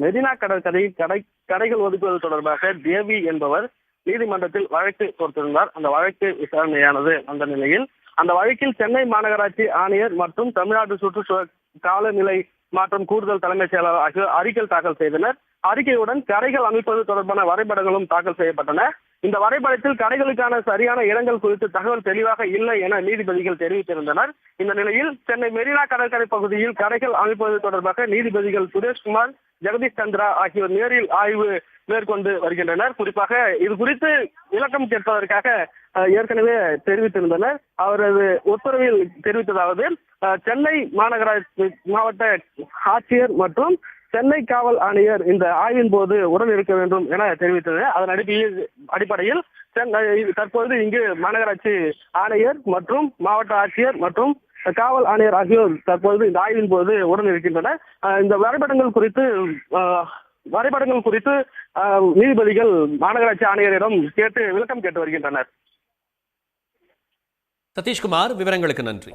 மெரினா கடைகள் ஒதுக்குவது தொடர்பாக தேவி என்பவர் நீதிமன்றத்தில் வழக்கு தொடுத்திருந்தார். அந்த வழக்கு விசாரணையானது அந்த நிலையில் அந்த வழக்கில் சென்னை மாநகராட்சி ஆணையர் மற்றும் தமிழ்நாடு சுற்றுச்சூழல் காலநிலை மாற்றம் கூடுதல் தலைமைச் செயலாளர் ஆகியோர் அறிக்கை தாக்கல் செய்தனர். அறிக்கையுடன் கடைகள் அமைப்பது தொடர்பான வரைபடங்களும் தாக்கல் செய்யப்பட்டன. இந்த வரைபடத்தில் கடைகளுக்கான சரியான இடங்கள் குறித்து தகவல் தெளிவாக இல்லை என நீதிபதிகள் தெரிவித்திருந்தனர். இந்த நிலையில் சென்னை மெரினா கடற்கரை பகுதியில் கடைகள் அமைப்பது தொடர்பாக நீதிபதிகள் சுரேஷ்குமார், ஜெகதீஷ் சந்திரா ஆகியோர் நேரில் ஆய்வு மேற்கொண்டு வருகின்றனர். குறிப்பாக இது குறித்து விளக்கம் கேட்பதற்காக ஏற்கனவே தெரிவித்திருந்தனர். அவரது உத்தரவில் தெரிவித்ததாவது, சென்னை மாவட்ட ஆட்சியர் மற்றும் சென்னை காவல் ஆணையர் இந்த ஆய்வின் போது உடன் இருக்க வேண்டும் என தெரிவித்தது. அதன் அடிப்படையில் தற்போது இங்கு மாநகராட்சி ஆணையர் மற்றும் மாவட்ட ஆட்சியர் மற்றும் காவல் ஆணையர் ஆகியோர் தற்போது இந்த ஆய்வின் போது உடன் இருக்கின்றனர். இந்த வரைபடங்கள் குறித்து நீதிபதிகள் மாநகராட்சி ஆணையரிடம் விளக்கம் கேட்டு வருகின்றனர். சதீஷ்குமார், விவரங்களுக்கு நன்றி.